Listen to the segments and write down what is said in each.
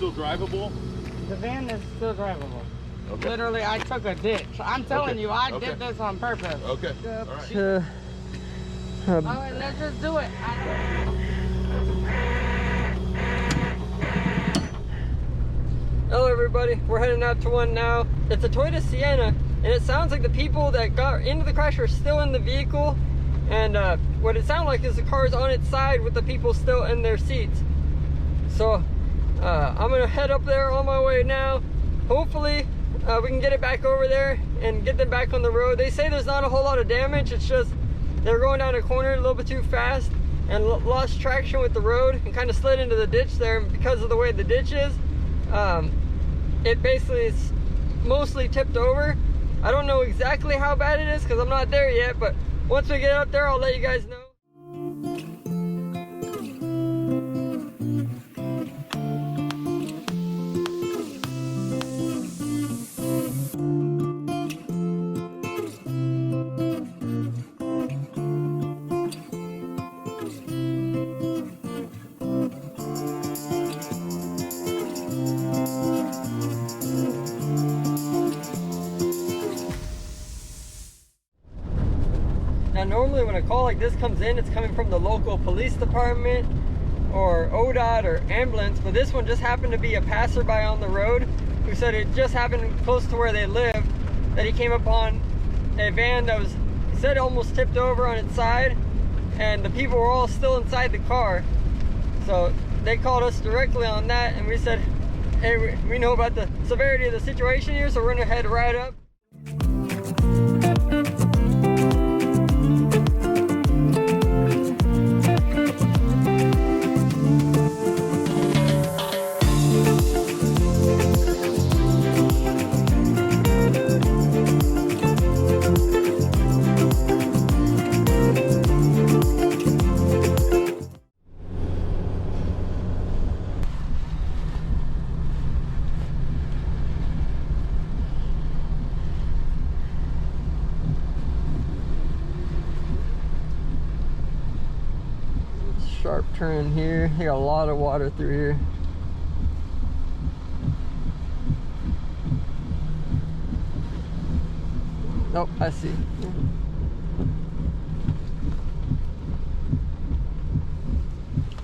still drivable? The van is still drivable. Okay. Literally, I took a ditch. I'm telling you, I Okay. did this on purpose. Okay. All right. All right, let's just do it. Hello everybody, we're heading out to one now. It's a Toyota Sienna, and it sounds like the people that got into the crash are still in the vehicle, and what it sounds like is the car is on its side with the people still in their seats. So I'm gonna head up there on my way now. Hopefully we can get it back over there and get them back on the road. They say there's not a whole lot of damage, it's just they're going down a corner a little bit too fast and lost traction with the road and kind of slid into the ditch there. And because of the way the ditch is, it basically is mostly tipped over. I don't know exactly how bad it is because I'm not there yet, but once we get up there, I'll let you guys know. Now normally when a call like this comes in, it's coming from the local police department or ODOT or ambulance, but this one just happened to be a passerby on the road who said it just happened close to where they live, that he came upon a van that was, he said, almost tipped over on its side, and the people were all still inside the car. So they called us directly on that, and we said, hey, we know about the severity of the situation here, so we're gonna head right up. Sharp turn here. You got a lot of water through here. Oh, I see.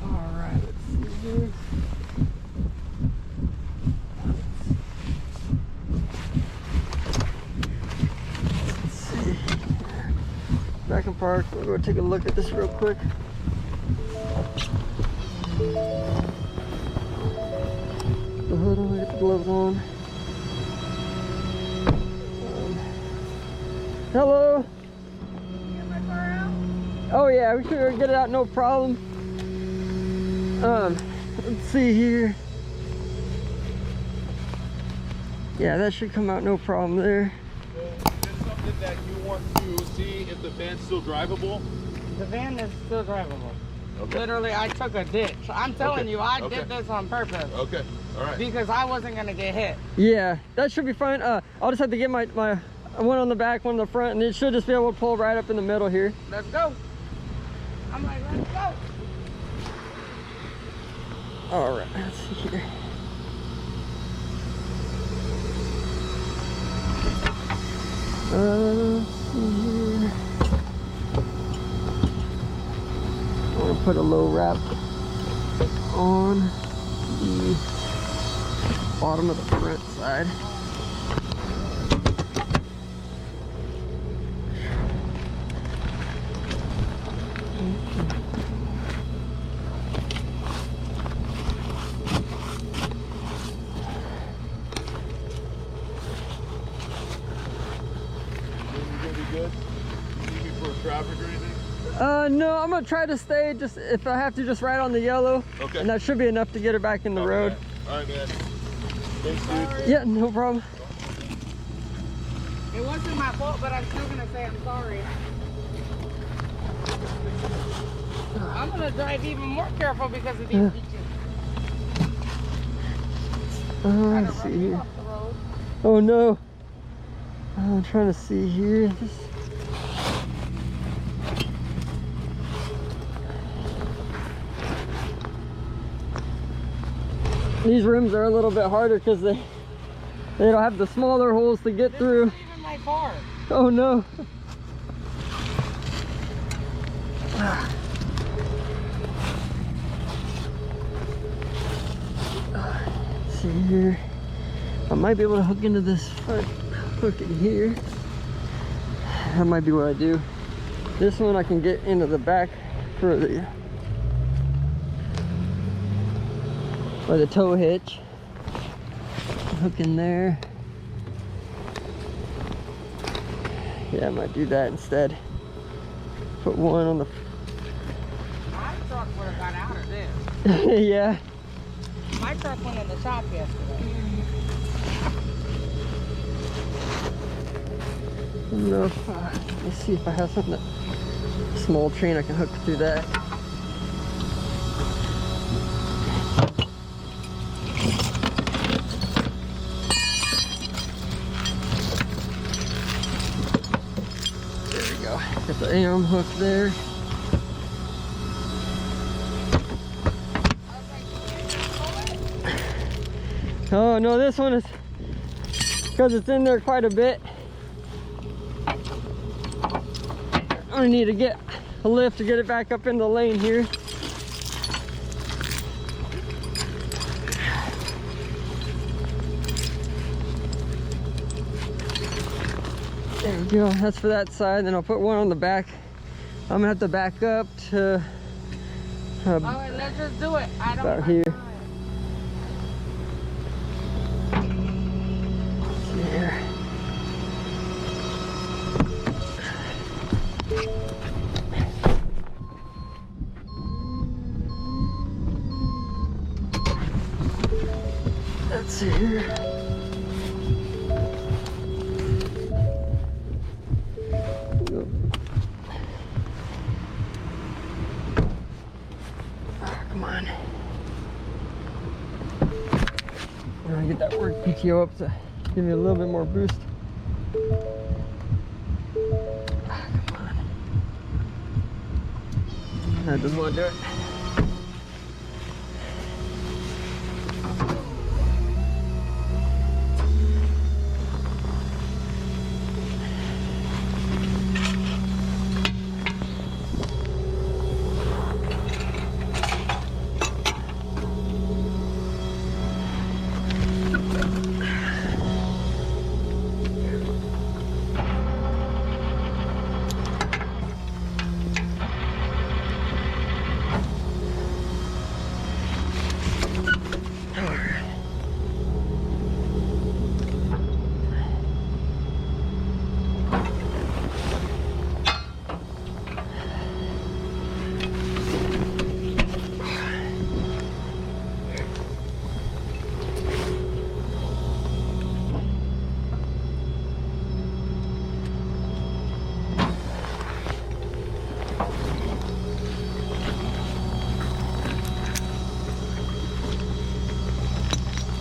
All right, let's see here. Let's see. Back in park. We'll go take a look at this real quick. The hood on, get the gloves on. Hello. Get my car out? Oh yeah, we should get it out, no problem. Let's see here. Yeah, that should come out, no problem there. So is this something that you want to see if the van's still drivable? The van is still drivable. Okay. Literally, I took a ditch. I'm telling Okay. you, I Okay. did this on purpose. Okay. All right. Because I wasn't gonna get hit. Yeah, that should be fine. I'll just have to get my one on the back, one on the front, and it should just be able to pull right up in the middle here. Let's go. I'm like, let's go. All right, let's see here. Let's see here. I'm gonna put a low wrap on the bottom of the front side. Good? Need me for traffic or anything? No, I'm gonna try to stay, just if I have to, just right on the yellow. Okay. And that should be enough to get her back in the road. Man. All right, man. Thanks, dude. Yeah, no problem. It wasn't my fault, but I'm still gonna say I'm sorry. I'm gonna drive even more careful because of these beaches. Let's see here. Oh no. I'm trying to see here. These rims are a little bit harder because they don't have the smaller holes to get through. This isn't even my car. Oh no. Let's see here. I might be able to hook into this front hook in here. That might be what I do. This one I can get into the back for the tow hitch. Hook in there. Yeah, I might do that instead. Put one on the. My truck would have got out of this. Yeah. My truck went in the shop yesterday. I don't know if, let's see if I have something small train I can hook through that. There we go. Got the arm hook there. Oh no, this one is, because it's in there quite a bit, I need to get a lift to get it back up in the lane here. There we go, that's for that side. Then I'll put one on the back. I'm gonna have to back up to All right, let's just do it. I don't about here. There. Let's see here. Oh, come on. We're gonna get that work PTO up to give me a little bit more boost. Ah, come on. That doesn't want to do it.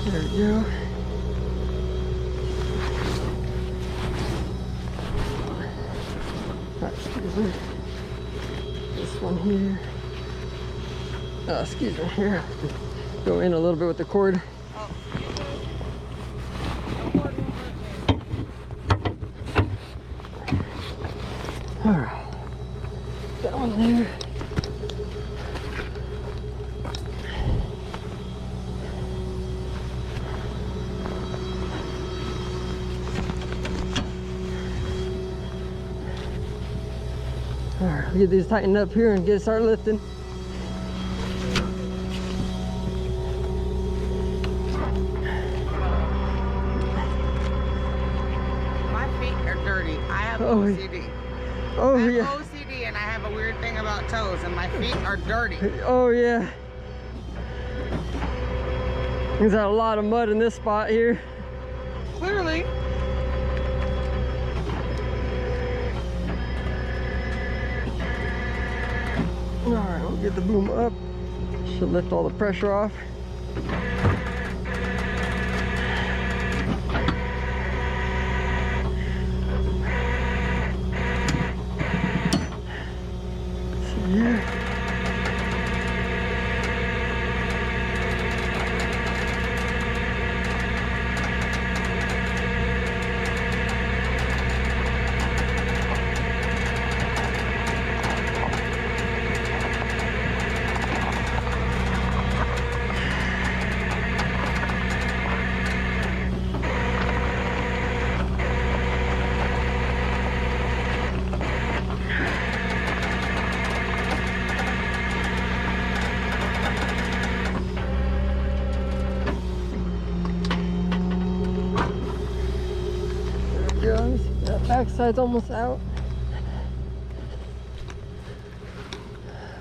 There we go. Excuse me. This one here. Excuse me here. Go in a little bit with the cord. Alright. That one there. Alright, get these tightened up here and get started lifting. My feet are dirty. I have Oh, OCD. Oh I have yeah. OCD and I have a weird thing about toes and my feet are dirty. Oh yeah. There's a lot of mud in this spot here. Clearly. Alright, we'll get the boom up. Should lift all the pressure off. See here. backside's almost out.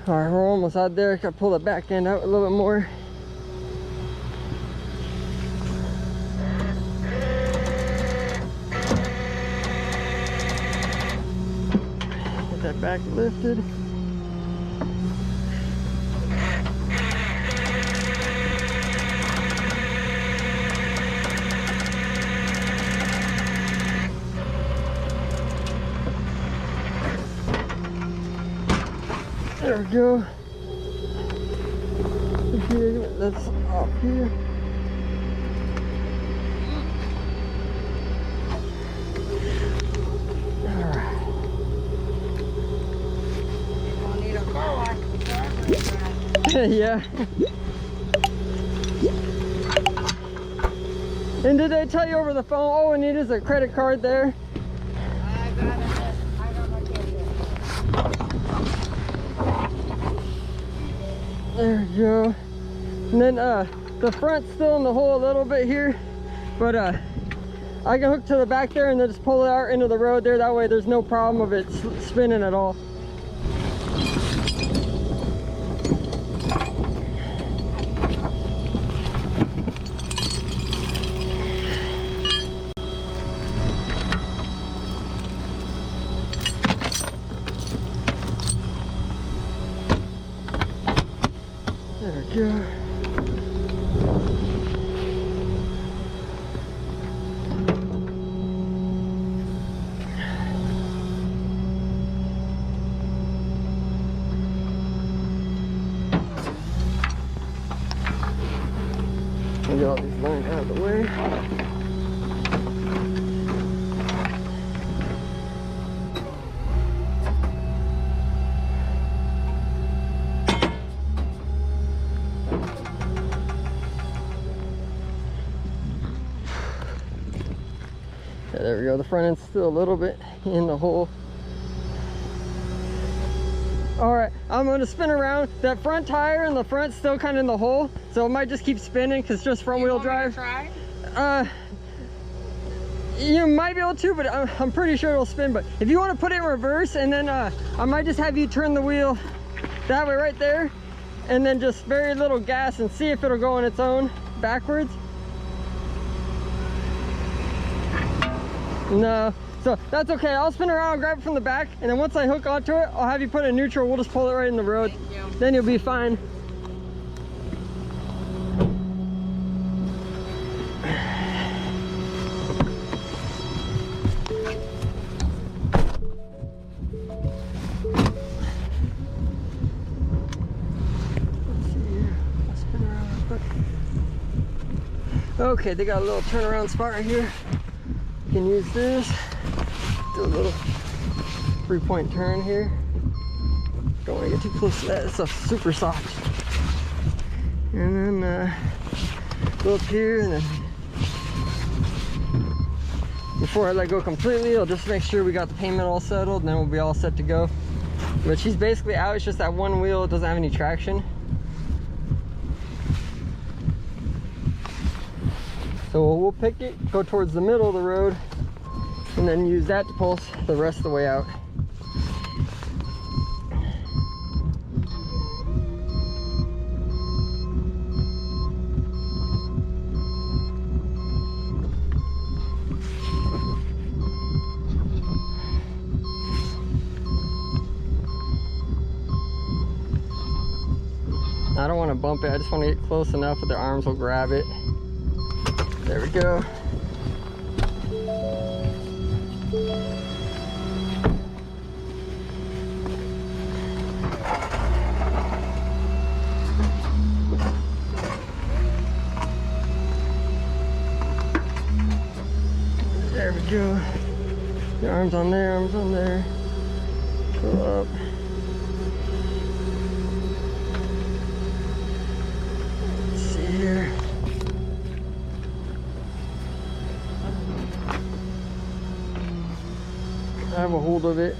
All right, we're almost out there. Gotta pull the back end out a little bit more. Get that back lifted. There we go. Here, that's off here. Alright. We'll need a car wash before I Yeah. And did they tell you over the phone, all we need is a credit card there? I got it. I got my credit. There we go. And then the front's still in the hole a little bit here, but I can hook to the back there and then just pull it out into the road there. That way there's no problem of it spinning at all. There we go. Get all these lines out of the way. Yeah, there we go. The front end's still a little bit in the hole. All right, I'm gonna spin around. That front tire in the front's still kind of in the hole, so it might just keep spinning because it's just front wheel drive. Try? You might be able to, but I'm pretty sure it'll spin. But if you want to put it in reverse, and then I might just have you turn the wheel that way right there, and then just very little gas and see if it'll go on its own backwards. No. So that's okay. I'll spin around, grab it from the back, and then once I hook onto it, I'll have you put it in neutral. We'll just pull it right in the road. Thank you. Then you'll be fine. Let's see here. I'll spin around real quick. Okay, they got a little turnaround spot right here. You can use this. Do a little 3-point turn here. Don't want to get too close to that. This stuff's super soft. And then go up here, and then before I let go completely, I'll just make sure we got the payment all settled, and then we'll be all set to go. But she's basically out. It's just that one wheel, it doesn't have any traction. So we'll pick it, go towards the middle of the road, and then use that to pulse the rest of the way out. I don't want to bump it, I just want to get close enough that the arms will grab it. There we go. There we go. The arms on there, arms on there. Go up. Let's see here. I have a hold of it.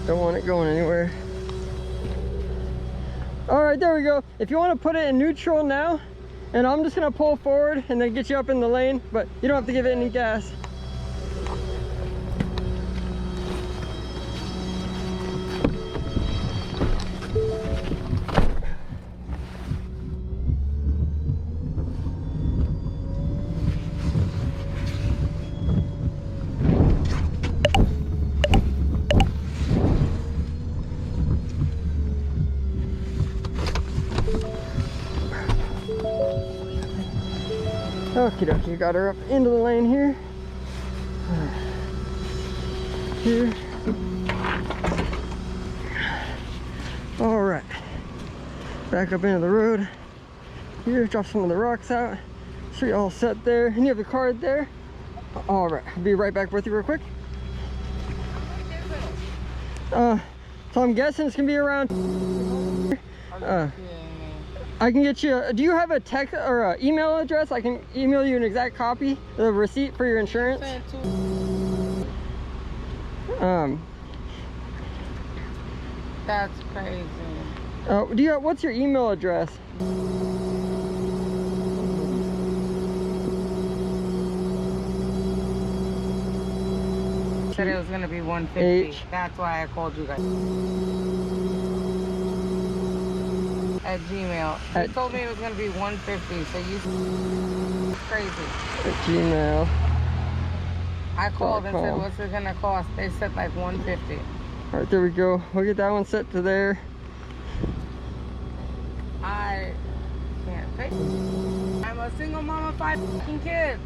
Don't want it going anywhere. All right, there we go. If you want to put it in neutral now, and I'm just gonna pull forward and then get you up in the lane, but you don't have to give it any gas. Okie dokie, got her up into the lane here. Here. All right. Back up into the road. Here, drop some of the rocks out. So you're all set there. And you have the card there. All right, I'll be right back with you real quick. So I'm guessing it's gonna be around. I can get you. Do you have a text or an email address? I can email you an exact copy of the receipt for your insurance. That's crazy. Do you? What's your email address? Said it was gonna be 150. That's why I called you guys. At Gmail. You told me it was gonna be 150, so you crazy. At Gmail. I called and said, what's it gonna cost? They said like 150. All right, there we go. We'll get that one set to there. I can't pay. I'm a single mom of 5 fucking kids.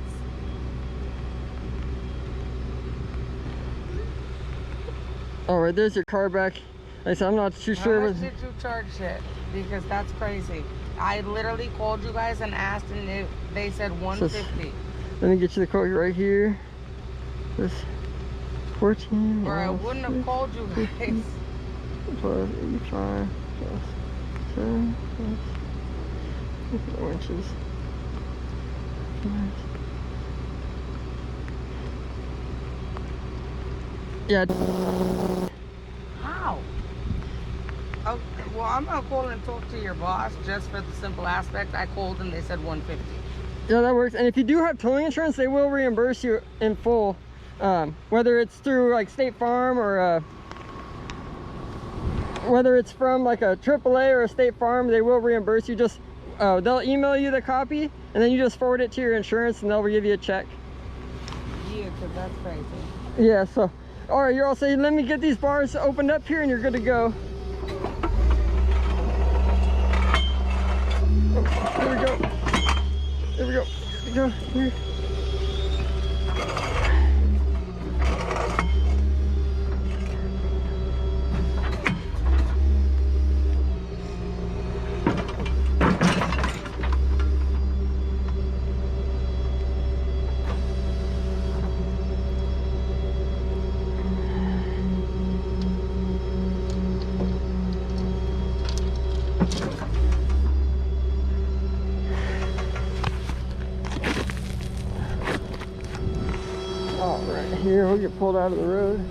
All right, there's your car back. Like I said, I'm not too sure. How much did you charge it? Because that's crazy. I literally called you guys and asked, and they said 150. Let me get you the quote right here. This 14. Or I wouldn't have called you guys. Plus 85 plus 7 plus winches. Yeah. How? Oh, well, I'm gonna call and talk to your boss just for the simple aspect. I called and they said 150. Yeah, that works. And if you do have towing insurance, they will reimburse you in full, whether it's through like State Farm or whether it's from like a AAA or a State Farm. They will reimburse you. Just they'll email you the copy, and then you just forward it to your insurance, and they'll give you a check. Yeah, because that's crazy. Yeah. So, all right, you're all set. Let me get these bars opened up here, and you're good to go. Here we go. There we go. Here we go. Here. All right, here we'll get pulled out of the road.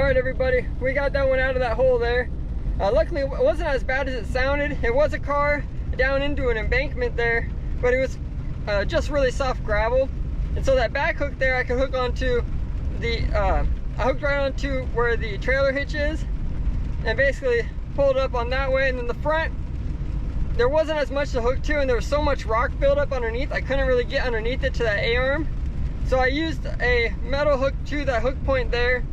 Everybody, we got that one out of that hole there. Luckily it wasn't as bad as it sounded. It was a car down into an embankment there, but it was just really soft gravel, and so that back hook there I could hook onto the I hooked right onto where the trailer hitch is and basically pulled up on that way. And then the front, there wasn't as much to hook to, and there was so much rock buildup underneath I couldn't really get underneath it to that A-arm, so I used a metal hook to that hook point there.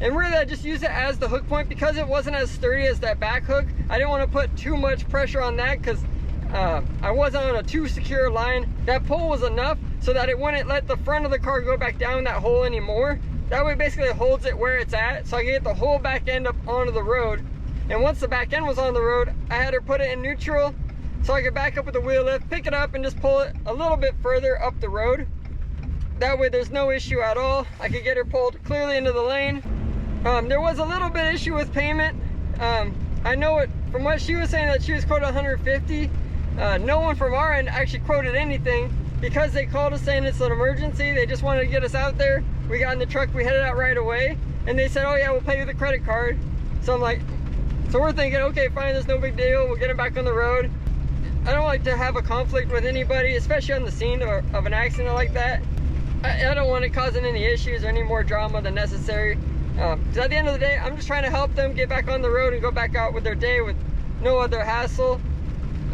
And really I just used it as the hook point because it wasn't as sturdy as that back hook. I didn't want to put too much pressure on that because I wasn't on a too secure line. That pole was enough so that it wouldn't let the front of the car go back down that hole anymore. That way basically it holds it where it's at, so I can get the whole back end up onto the road. And once the back end was on the road, I had her put it in neutral so I could back up with the wheel lift, pick it up, and just pull it a little bit further up the road. That way there's no issue at all. I could get her pulled clearly into the lane. There was a little bit issue with payment. I know it from what she was saying, that she was quoted 150. No one from our end actually quoted anything because they called us saying it's an emergency. They just wanted to get us out there. We got in the truck, we headed out right away, and they said, oh yeah, we'll pay you with a credit card. So I'm like, so we're thinking, okay, fine, there's no big deal. We'll get him back on the road. I don't like to have a conflict with anybody, especially on the scene of an accident like that. I don't want it causing any issues or any more drama than necessary. Because at the end of the day, I'm just trying to help them get back on the road and go back out with their day with no other hassle.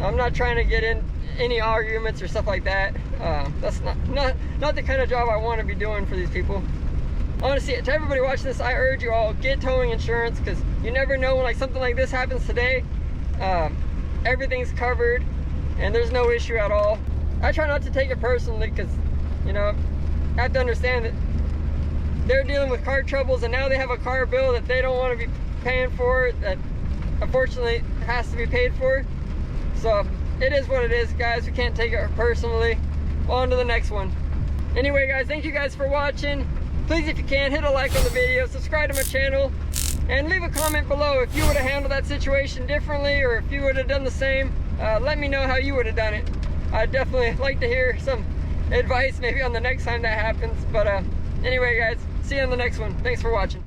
I'm not trying to get in any arguments or stuff like that. That's not the kind of job I want to be doing for these people. Honestly, to everybody watching this, I urge you all, get towing insurance, because you never know when like something like this happens today. Everything's covered and there's no issue at all. I try not to take it personally because, you know, I have to understand that they're dealing with car troubles and now they have a car bill that they don't want to be paying for, that unfortunately has to be paid for. So it is what it is, guys. We can't take it personally. On to the next one. Anyway, guys, thank you guys for watching. Please, if you can, hit a like on the video, subscribe to my channel, and leave a comment below if you would have handled that situation differently or if you would have done the same. Let me know how you would have done it. I'd definitely like to hear some advice maybe on the next time that happens. But anyway, guys, see you on the next one. Thanks for watching.